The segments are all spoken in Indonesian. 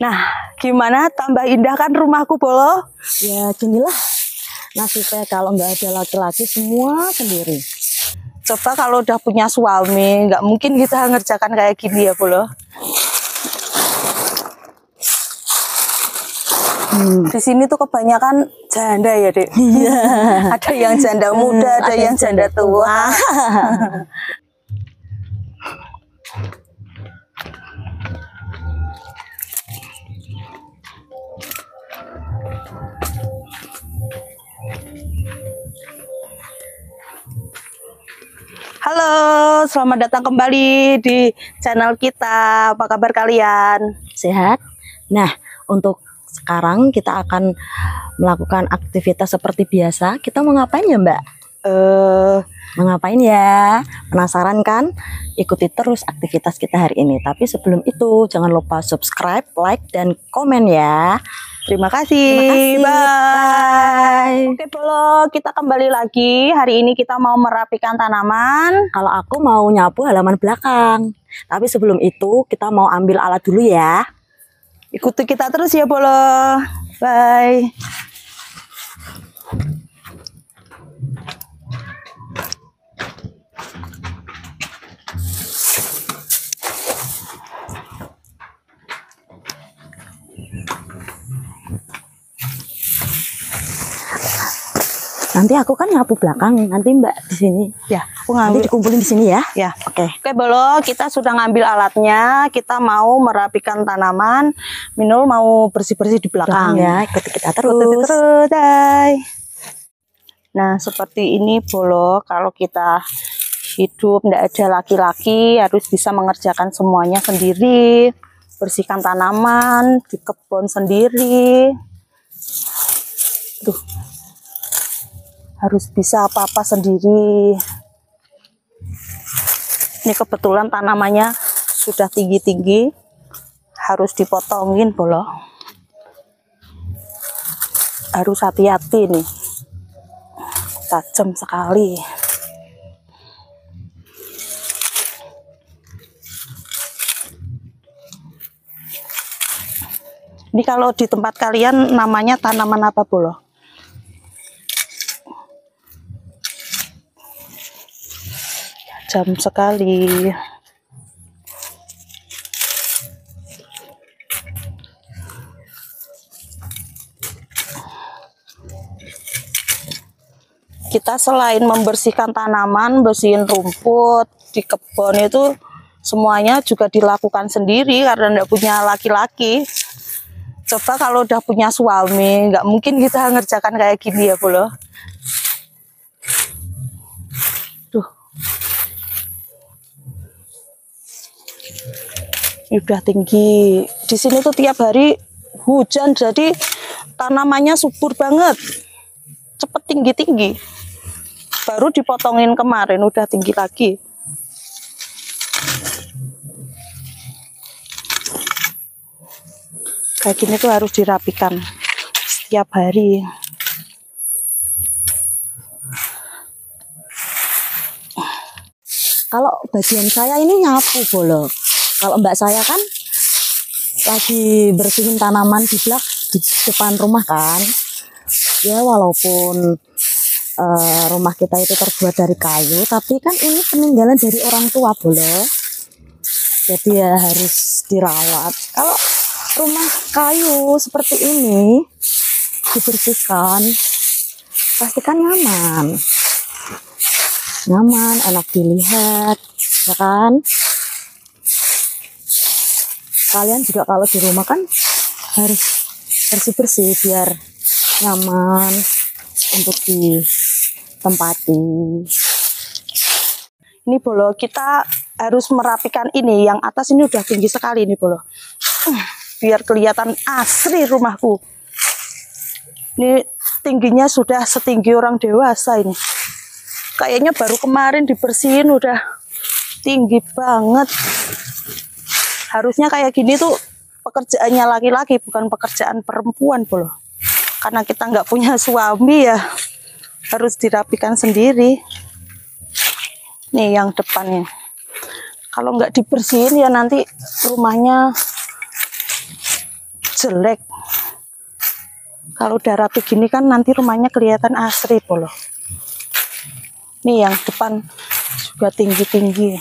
Nah, gimana tambah indah kan rumahku, Bolo? Ya ginilah nasibnya kalau nggak ada laki-laki semua sendiri. Coba kalau udah punya suami, nggak mungkin kita ngerjakan kayak gini ya, Bolo. Di sini tuh kebanyakan janda ya, Dek. Ada yang janda muda, ada yang janda tua. Halo, selamat datang kembali di channel kita. Apa kabar kalian? Sehat? Nah, untuk sekarang kita akan melakukan aktivitas seperti biasa. Kita mau ngapain ya, Mbak? Mau ngapain ya? Penasaran kan? Ikuti terus aktivitas kita hari ini. Tapi sebelum itu, jangan lupa subscribe, like, dan komen ya. Terima kasih. Bye. Oke, Bolo, kita kembali lagi. Hari ini kita mau merapikan tanaman. Kalau aku mau nyapu halaman belakang. Tapi sebelum itu, kita mau ambil alat dulu ya. Ikuti kita terus ya, Bolo. Bye. Nanti aku kan nyapu belakang, nanti Mbak di sini. Ya, aku Nanti ngambil. dikumpulin di sini ya. Ya, Oke. Oke, Bolo, kita sudah ngambil alatnya. Kita mau merapikan tanaman. Minul mau bersih-bersih di belakang. Ya, ikuti kita Ikuti terus. terus, Day. Nah, seperti ini, Bolo. Kalau kita hidup tidak ada laki-laki, harus bisa mengerjakan semuanya sendiri. Bersihkan tanaman di kebun sendiri. Tuh, harus bisa apa-apa sendiri. Ini kebetulan tanamannya sudah tinggi-tinggi, harus dipotongin, Bolo. Harus hati-hati nih, tajam sekali. Ini kalau di tempat kalian namanya tanaman apa, Bolo? Tajam sekali. Kita selain membersihkan tanaman, bersihin rumput di kebun itu semuanya juga dilakukan sendiri karena tidak punya laki-laki. Coba kalau udah punya suami, nggak mungkin kita ngerjakan kayak gini ya, Bolo. Tuh. Udah tinggi. Di sini tuh tiap hari hujan, jadi tanamannya subur banget. Cepet tinggi-tinggi. Baru dipotongin kemarin, udah tinggi lagi. Kayak gini tuh harus dirapikan setiap hari. Kalau bagian saya ini nyapu, Bolo. Kalau Mbak saya kan lagi bersihin tanaman di depan rumah kan. Ya walaupun rumah kita itu terbuat dari kayu, tapi kan ini peninggalan dari orang tua, Bolo. Jadi ya harus dirawat. Kalau rumah kayu seperti ini dibersihkan, pastikan nyaman. Nyaman, enak dilihat, ya kan? Kalian juga kalau di rumah kan harus bersih-bersih biar nyaman untuk ditempati. Ini, Bolo, kita harus merapikan ini. Yang atas ini udah tinggi sekali nih, Bolo. Biar kelihatan asri rumahku. Ini tingginya sudah setinggi orang dewasa ini. Kayaknya baru kemarin dibersihin udah tinggi banget. Harusnya kayak gini tuh pekerjaannya laki-laki, bukan pekerjaan perempuan, Bolo. Karena kita nggak punya suami ya, harus dirapikan sendiri. Nih yang depannya. Kalau nggak dibersihin ya nanti rumahnya jelek. Kalau udah rapi gini kan nanti rumahnya kelihatan asri polo. Nih yang depan juga tinggi-tinggi.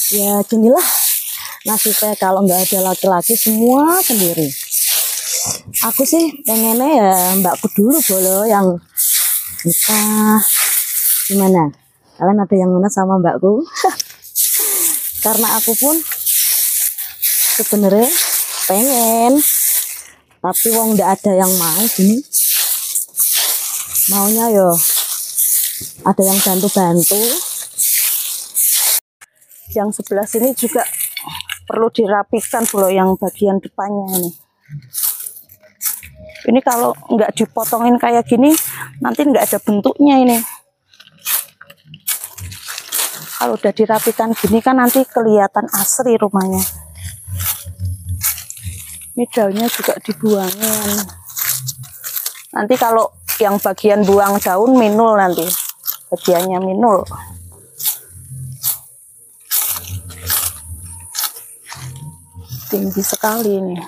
Ya ginilah nasibnya kalau nggak ada laki-laki, semua sendiri. Aku sih pengennya ya mbakku dulu bolo yang nikah. Gimana? Kalian ada yang mana sama mbakku? Karena aku pun sebenarnya pengen, tapi wong nggak ada yang mau gini. Maunya yo ada yang bantu-bantu. Yang sebelah sini juga perlu dirapikan loh, yang bagian depannya ini. Ini kalau nggak dipotongin kayak gini, nanti nggak ada bentuknya ini. Kalau udah dirapikan gini kan nanti kelihatan asri rumahnya. Ini daunnya juga dibuangin. Nanti kalau yang bagian buang daun minul, nanti bagiannya minul. Tinggi sekali ini.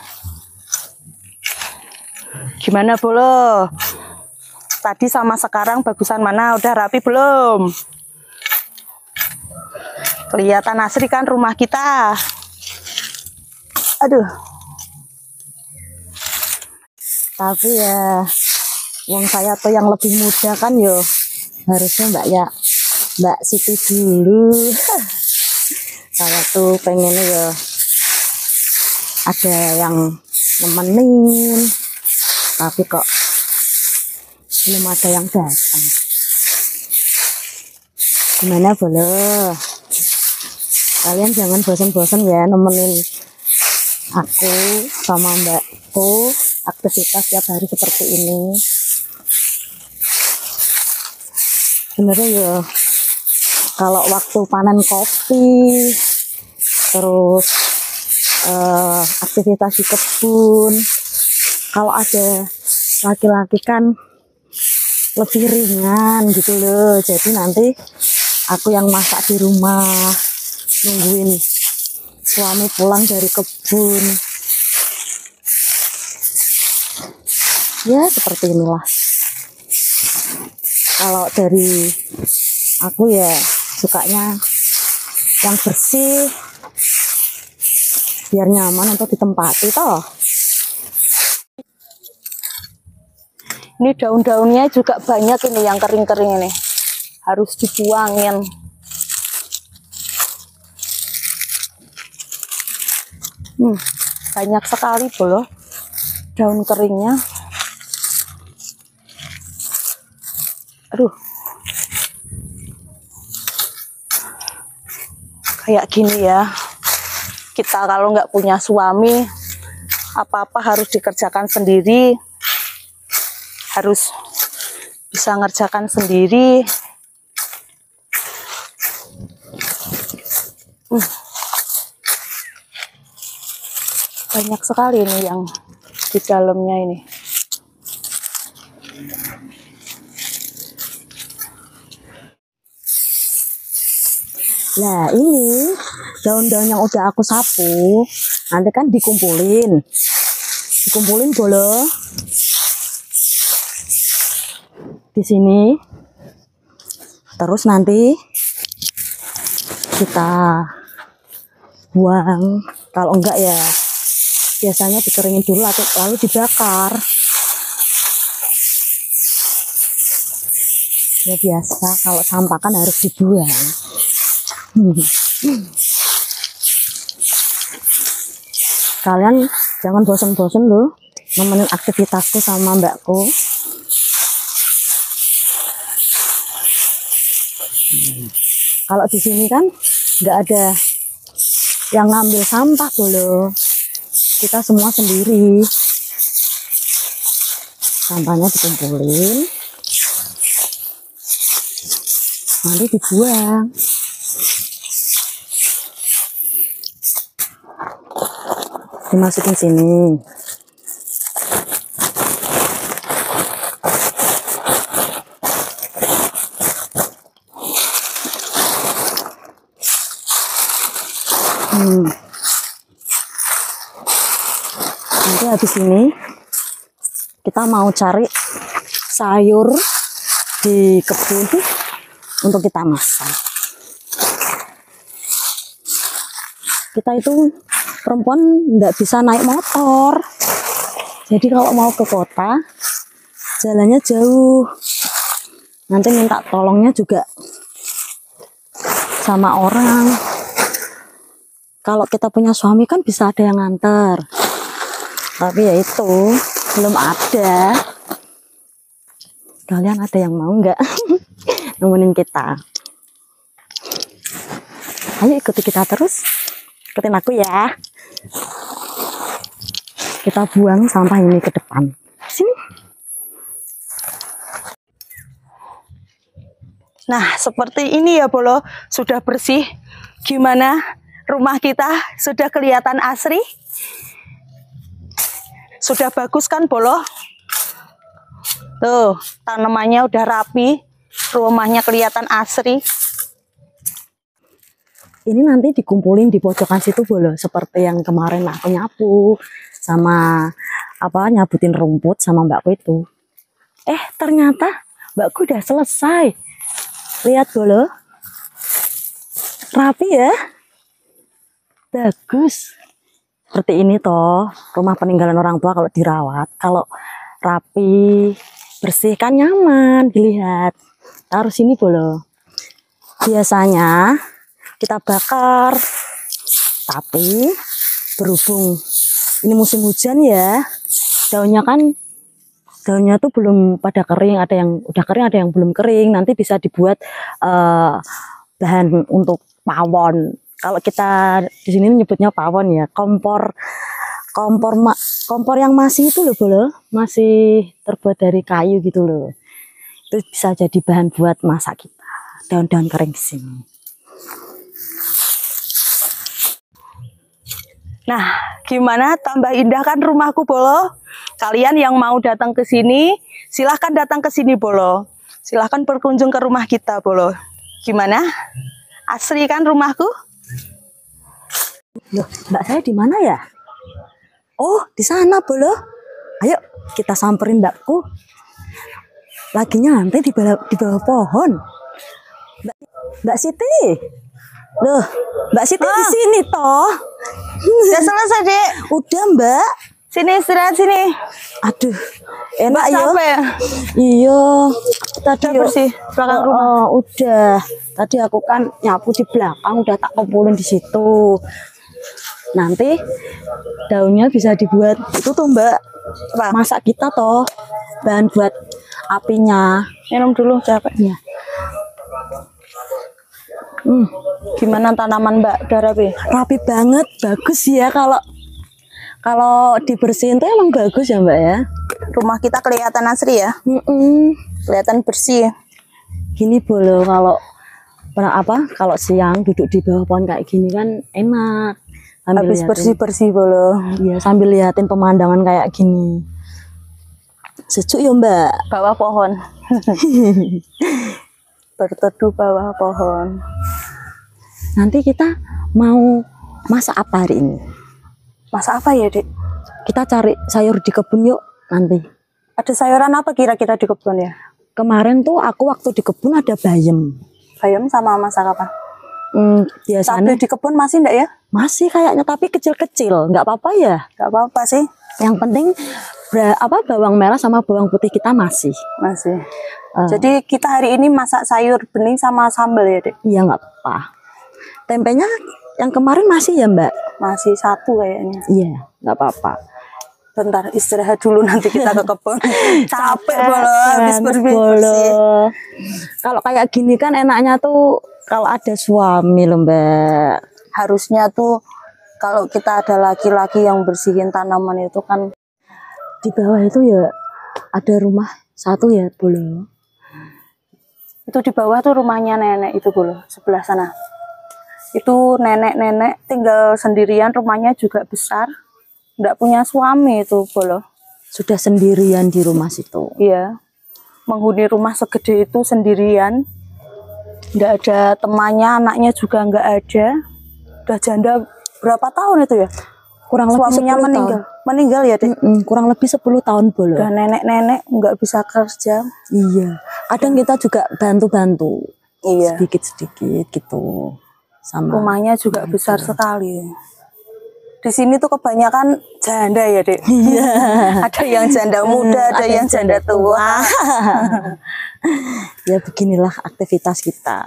Gimana bolo? Tadi sama sekarang bagusan mana? Udah rapi belum? Kelihatan asri kan rumah kita? Aduh. Tapi ya wong saya tuh yang lebih muda kan yo, harusnya Mbak Siti dulu. Saya tuh pengennya ya ada yang nemenin, tapi kok belum ada yang datang. Gimana boleh? Kalian jangan bosan-bosan ya nemenin aku sama mbakku aktivitas tiap hari seperti ini. Sebenarnya ya kalau waktu panen kopi, terus aktivitas di kebun, kalau ada laki-laki kan lebih ringan gitu loh. Jadi nanti aku yang masak di rumah, nungguin suami pulang dari kebun. Ya seperti inilah. Kalau dari aku ya sukanya yang bersih, biar nyaman untuk ditempati toh. Ini daun-daunnya juga banyak ini yang kering-kering ini. Harus dibuangin. Banyak sekali bolo daun keringnya. Aduh. Kayak gini ya. Kita kalau nggak punya suami, apa-apa harus dikerjakan sendiri. Harus bisa ngerjakan sendiri. Banyak sekali ini yang di dalamnya ini. Nah ini daun-daun yang udah aku sapu, nanti kan dikumpulin bolo di sini. Terus nanti kita buang. Kalau enggak ya biasanya dikeringin dulu lalu dibakar. Ya biasa kalau sampah kan harus dibuang. Kalian jangan bosan-bosan loh nemenin aktivitasku sama mbakku. Kalau di sini kan nggak ada yang ngambil sampah loh. Kita semua sendiri. Sampahnya dikumpulin, nanti dibuang. Dimasukin sini. Nanti habis ini kita mau cari sayur di kebun untuk kita masak. Kita itu perempuan nggak bisa naik motor, jadi kalau mau ke kota jalannya jauh. Nanti minta tolongnya juga sama orang. Kalau kita punya suami kan bisa ada yang nganter, tapi ya itu belum ada. Kalian ada yang mau nggak nemenin kita? Ayo ikuti kita terus, ikutin aku ya. Kita buang sampah ini ke depan. Sini. Nah, seperti ini ya Bolo, sudah bersih. Gimana rumah kita? Sudah kelihatan asri? Sudah bagus kan Bolo? Tuh, tanamannya udah rapi, rumahnya kelihatan asri. Ini nanti dikumpulin di pojokan situ Bolo, seperti yang kemarin aku nyapu sama nyabutin rumput sama mbakku itu. Ternyata mbakku udah selesai. Lihat Bolo, rapi ya, bagus. Seperti ini toh rumah peninggalan orang tua, kalau dirawat, kalau rapi, bersih kan nyaman dilihat. Taruh sini Bolo. Biasanya kita bakar, tapi berhubung ini musim hujan ya, daunnya tuh belum pada kering, ada yang udah kering, ada yang belum kering. Nanti bisa dibuat bahan untuk pawon. Kalau kita di sini nyebutnya pawon ya, kompor yang masih itu loh Bolo, masih terbuat dari kayu gitu loh. Itu bisa jadi bahan buat masak kita, daun-daun kering di sini. Nah, gimana, tambah indah kan rumahku Bolo? Kalian yang mau datang ke sini, silahkan datang ke sini Bolo. Silahkan berkunjung ke rumah kita Bolo. Gimana? Asri kan rumahku? Loh, mbak saya di mana ya? Oh, di sana Bolo. Ayo kita samperin mbakku. Lagi nyantai di bawah pohon. Mbak Siti. Loh, Mbak Siti di sini toh. Udah selesai, Dek. Udah, Mbak. Sini istirahat sini. Aduh, enak ya. Capek. Iya, tadi Udah bersih belakang rumah. Udah. Tadi aku kan nyapu di belakang, udah tak kumpulin di situ. Nanti daunnya bisa dibuat itu tuh Mbak. Apa? Masak kita toh. Bahan buat apinya. Minum dulu, capek. Ya. Gimana tanaman Mbak? Udah rapi? Rapi banget, bagus ya. Kalau dibersihin tuh emang bagus ya Mbak ya. Rumah kita kelihatan asri ya. Kelihatan bersih. Gini Bolo, kalau siang duduk di bawah pohon kayak gini kan enak. Habis bersih-bersih Bolo. Iya, sambil liatin pemandangan kayak gini. Sejuk ya Mbak. Bawah pohon. Berteduh bawah pohon. Nanti kita mau masak apa hari ini? Masak apa ya, Dek? Kita cari sayur di kebun yuk nanti. Ada sayuran apa kira-kira di kebun ya? Kemarin tuh aku waktu di kebun ada bayam. Bayam sama masak apa? Biasanya di kebun masih enggak ya? Masih kayaknya, tapi kecil-kecil. Nggak apa-apa ya? Nggak apa-apa sih. Yang penting bawang merah sama bawang putih kita masih. Jadi kita hari ini masak sayur bening sama sambal ya, Dek? Iya, nggak apa-apa. Tempenya yang kemarin masih ya Mbak? Masih satu kayaknya. Iya, nggak apa-apa. Bentar istirahat dulu, nanti kita ke kebun. Capek Bolo, habis bersih. Kalau kayak gini kan enaknya tuh kalau ada suami loh Mbak. Harusnya tuh kalau kita ada laki-laki yang bersihin tanaman itu kan. Di bawah itu ya ada rumah satu ya Bolo. Itu di bawah tuh rumahnya nenek itu Bolo, sebelah sana. Itu nenek-nenek tinggal sendirian, rumahnya juga besar. Nggak punya suami itu Bolo. Sudah sendirian di rumah situ. Iya. Menghuni rumah segede itu sendirian. Nggak ada temannya, anaknya juga nggak ada. Udah janda berapa tahun itu ya? Kurang lebih Suaminya 10 meninggal. tahun. Meninggal ya, Dek? Kurang lebih 10 tahun bolo. Udah nenek-nenek nggak bisa kerja. Iya. Kadang kita juga bantu-bantu. Iya. Sedikit-sedikit gitu. Sama. Rumahnya juga besar sekali. Di sini tuh kebanyakan janda ya, Dek. Iya. Ada yang janda muda, ada yang janda tua. Ya beginilah aktivitas kita.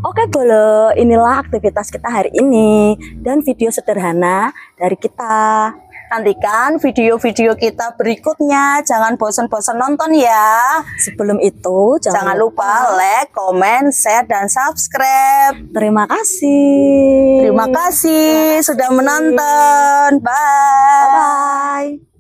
Oke Bolo, inilah aktivitas kita hari ini dan video sederhana dari kita. Nantikan video-video kita berikutnya. Jangan bosan-bosan nonton ya. Sebelum itu Jangan lupa like, comment, share, dan subscribe. Terima kasih. Terima kasih sudah menonton. Bye. Bye.